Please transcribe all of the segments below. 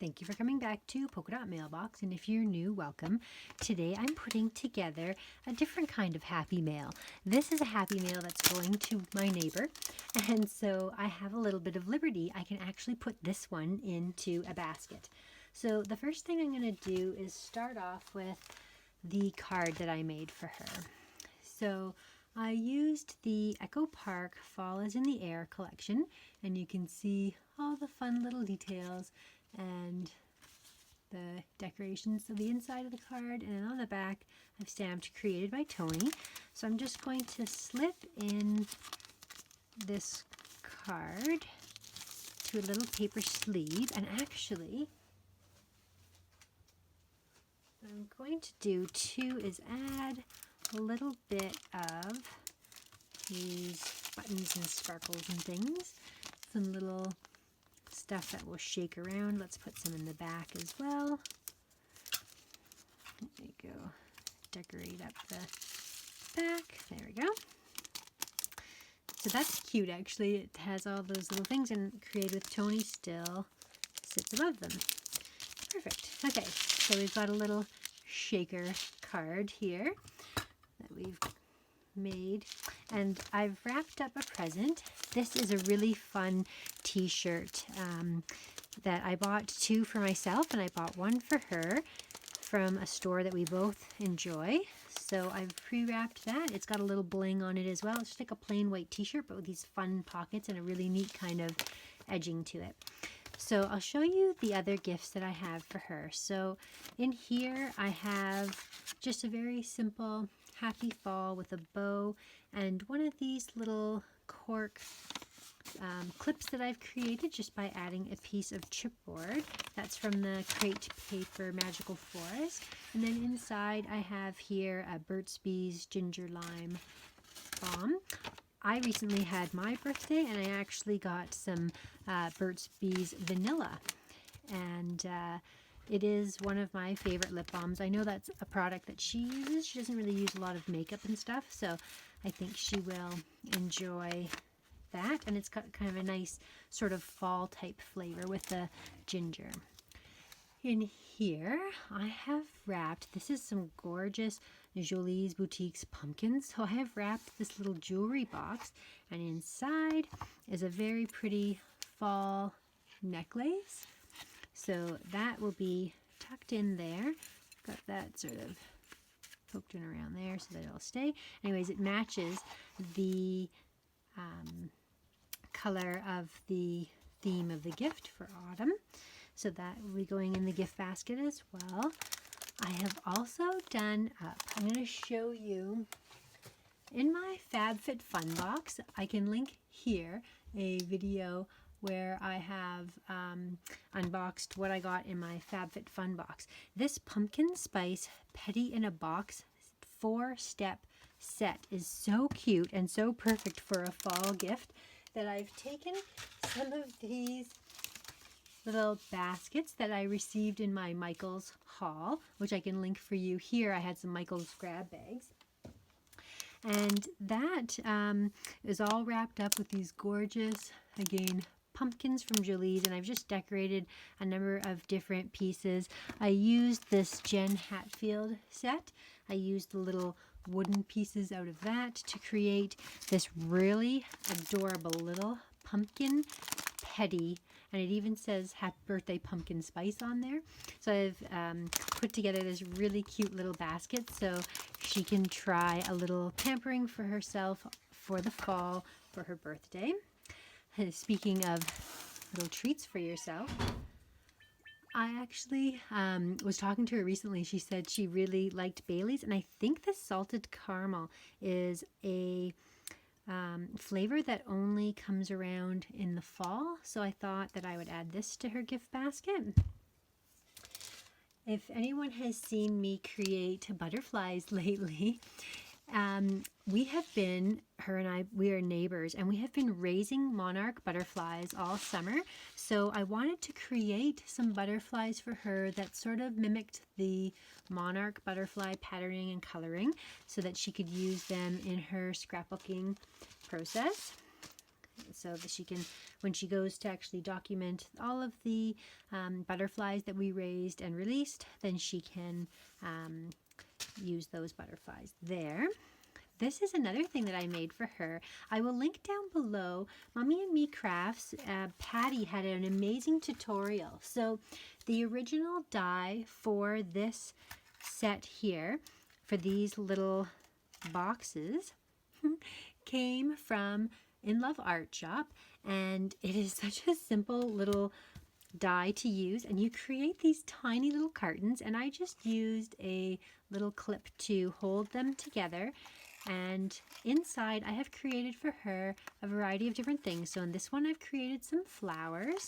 Thank you for coming back to Polka Dot Mailbox, and if you're new, welcome. Today I'm putting together a different kind of Happy Mail. This is a Happy Mail that's going to my neighbor, and so I have a little bit of liberty. I can actually put this one into a basket. So the first thing I'm going to do is start off with the card that I made for her. So I used the Echo Park Fall is in the Air collection, and you can see all the fun little details and the decorations of the inside of the card, and then on the back I've stamped created by Tony. So I'm just going to slip in this card to a little paper sleeve, and actually what I'm going to do too is add a little bit of these buttons and sparkles and things, some little stuff that will shake around. Let's put some in the back as well. There you go. Decorate up the back. There we go. So that's cute, actually. It has all those little things, and Create with Tony still sits above them. Perfect. Okay, so we've got a little shaker card here that we've made, and I've wrapped up a present. This is a really fun t-shirt that I bought two for myself, and I bought one for her from a store that we both enjoy. So I've pre-wrapped that. It's got a little bling on it as well. It's just like a plain white t-shirt, but with these fun pockets and a really neat kind of edging to it. So I'll show you the other gifts that I have for her. So in here I have just a very simple Happy Fall with a bow and one of these little cork clips that I've created just by adding a piece of chipboard. That's from the Crate Paper Magical Forest. And then inside I have here a Burt's Bees Ginger Lime Balm. I recently had my birthday, and I actually got some Burt's Bees Vanilla, and it is one of my favorite lip balms. I know that's a product that she uses. She doesn't really use a lot of makeup and stuff, so I think she will enjoy that, and it's got kind of a nice sort of fall type flavor with the ginger. In here I have wrapped, this is some gorgeous Jolie's Boutiques pumpkins. So I have wrapped this little jewelry box, and inside is a very pretty fall necklace. So that will be tucked in there. Got that sort of poked in around there so that it'll stay. Anyways, it matches the color of the theme of the gift for autumn. So that will be going in the gift basket as well. I have also done up, I'm going to show you in my FabFitFun box. I can link here a video where I have unboxed what I got in my FabFitFun box. This Pumpkin Spice Pedi in a Box 4-step set is so cute and so perfect for a fall gift that I've taken some of these little baskets that I received in my Michael's haul, which I can link for you here. I had some Michael's grab bags, and that is all wrapped up with these gorgeous, again, pumpkins from Jolie's, and I've just decorated a number of different pieces. I used this Jen Hatfield set. I used the little wooden pieces out of that to create this really adorable little pumpkin Pedi, and it even says Happy Birthday Pumpkin Spice on there. So I've put together this really cute little basket so she can try a little pampering for herself for the fall for her birthday. Speaking of little treats for yourself, I actually was talking to her recently. She said she really liked Bailey's, and I think the salted caramel is a flavor that only comes around in the fall, so I thought that I would add this to her gift basket. If anyone has seen me create butterflies lately, we have been, her and I, we are neighbors, and we have been raising monarch butterflies all summer. So I wanted to create some butterflies for her that sort of mimicked the monarch butterfly patterning and coloring so that she could use them in her scrapbooking process. so that she can, when she goes to actually document all of the butterflies that we raised and released, then she can use those butterflies there. This is another thing that I made for her. I will link down below. Mommy and Me Crafts, Patty had an amazing tutorial. So the original die for this set here, for these little boxes, came from In Love Art Shop, and it is such a simple little die to use, and you create these tiny little cartons, and I just used a little clip to hold them together. And inside I have created for her a variety of different things. So in this one I've created some flowers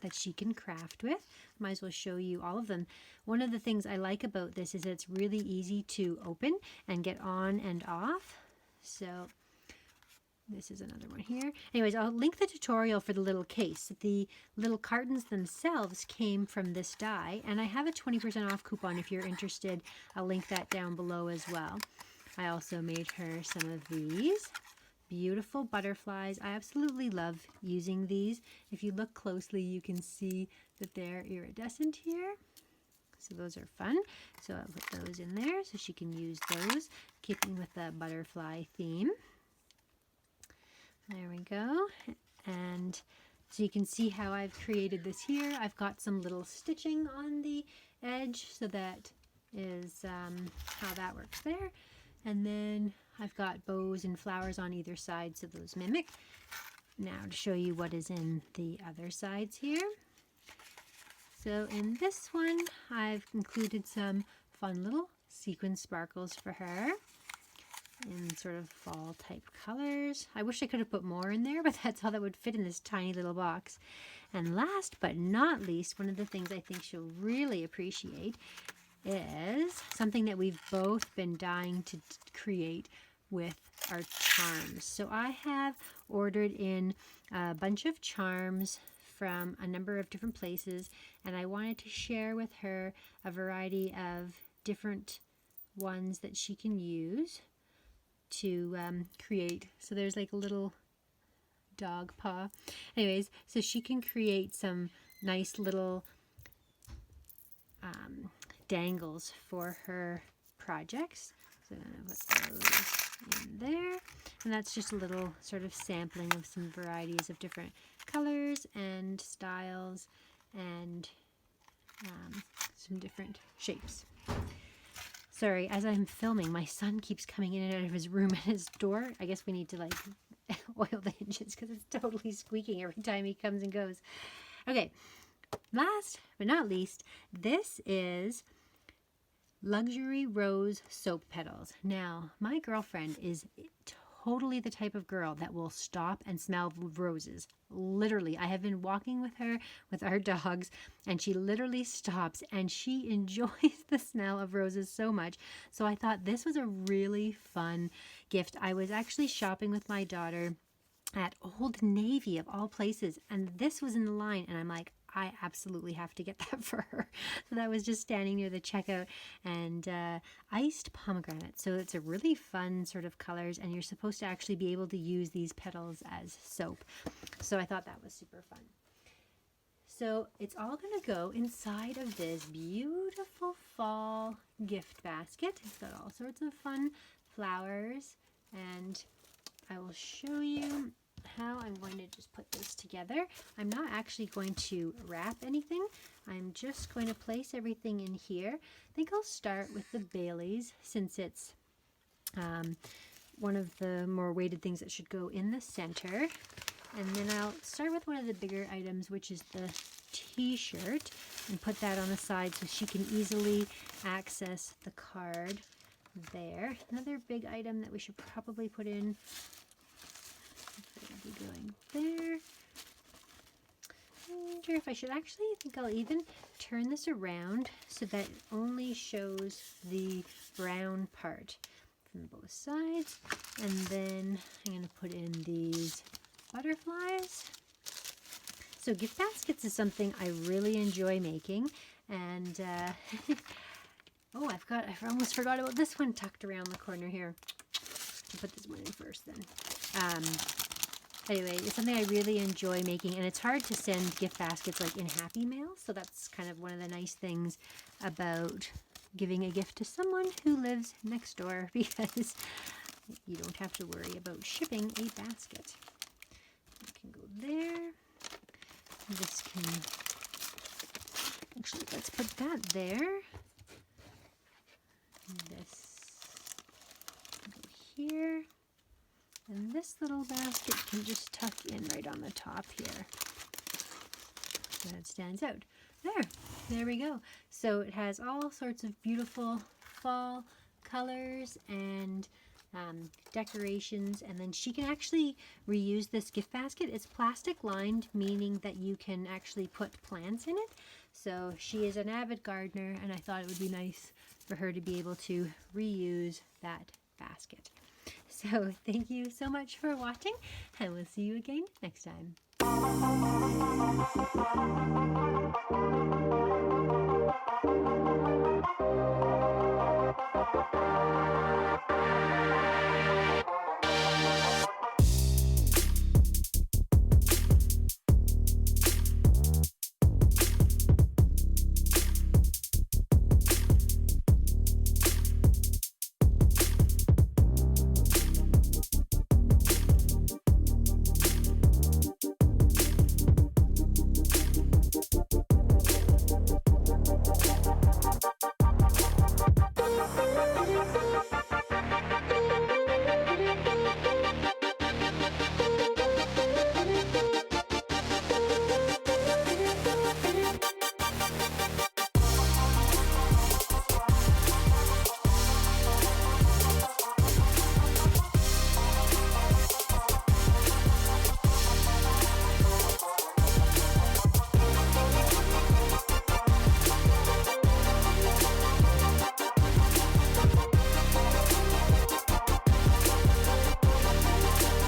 that she can craft with. Might as well show you all of them. One of the things I like about this is it's really easy to open and get on and off. So this is another one here. Anyways, I'll link the tutorial for the little case. The little cartons themselves came from this die, and I have a 20% off coupon if you're interested. I'll link that down below as well. I also made her some of these beautiful butterflies. I absolutely love using these. If you look closely, you can see that they're iridescent here. So those are fun. So I'll put those in there so she can use those, keeping with the butterfly theme. There we go. And so you can see how I've created this here. I've got some little stitching on the edge, so that is how that works there. And then I've got bows and flowers on either side, so those mimic. Now to show you what is in the other sides here. So in this one, I've included some fun little sequin sparkles for her in sort of fall type colors. I wish I could have put more in there, but that's all that would fit in this tiny little box. And last but not least, one of the things I think she'll really appreciate is something that we've both been dying to create with our charms. So I have ordered in a bunch of charms from a number of different places, and I wanted to share with her a variety of different ones that she can use to create. So there's like a little dog paw. Anyways, so she can create some nice little dangles for her projects. So I'm going to put those in there. And that's just a little sort of sampling of some varieties of different colors and styles and some different shapes. Sorry, as I'm filming, my son keeps coming in and out of his room and his door. I guess we need to like oil the hinges because it's totally squeaking every time he comes and goes. Okay, last but not least, this is Luxury Rose Soap Petals. Now, my girlfriend is totally the type of girl that will stop and smell roses. Literally, I have been walking with her with our dogs, and she literally stops and she enjoys the smell of roses so much. So I thought this was a really fun gift. I was actually shopping with my daughter at Old Navy of all places, and this was in the line, and I'm like, I absolutely have to get that for her. So that was just standing near the checkout, and iced pomegranate. So it's a really fun sort of colors, and you're supposed to actually be able to use these petals as soap. So I thought that was super fun. So it's all going to go inside of this beautiful fall gift basket. It's got all sorts of fun flowers, and I will show you how I'm going to just put this together. I'm not actually going to wrap anything. I'm just going to place everything in here. I think I'll start with the Baileys, since it's one of the more weighted things that should go in the center. And then I'll start with one of the bigger items, which is the t-shirt, and put that on the side so she can easily access the card there. Another big item that we should probably put in, be going there. I wonder if I should actually, I think I'll even turn this around so that it only shows the brown part from both sides. And then I'm going to put in these butterflies. So gift baskets is something I really enjoy making, and oh, I almost forgot about this one tucked around the corner here. I'll put this one in first then. anyway, it's something I really enjoy making, and it's hard to send gift baskets like in Happy Mail, so that's kind of one of the nice things about giving a gift to someone who lives next door, because you don't have to worry about shipping a basket. It can go there. This can, actually, let's put that there. This can go here. And this little basket can just tuck in right on the top here. So it stands out. There we go. So it has all sorts of beautiful fall colors and decorations, and then she can actually reuse this gift basket. It's plastic lined, meaning that you can actually put plants in it. So she is an avid gardener, and I thought it would be nice for her to be able to reuse that basket. So thank you so much for watching, and we'll see you again next time.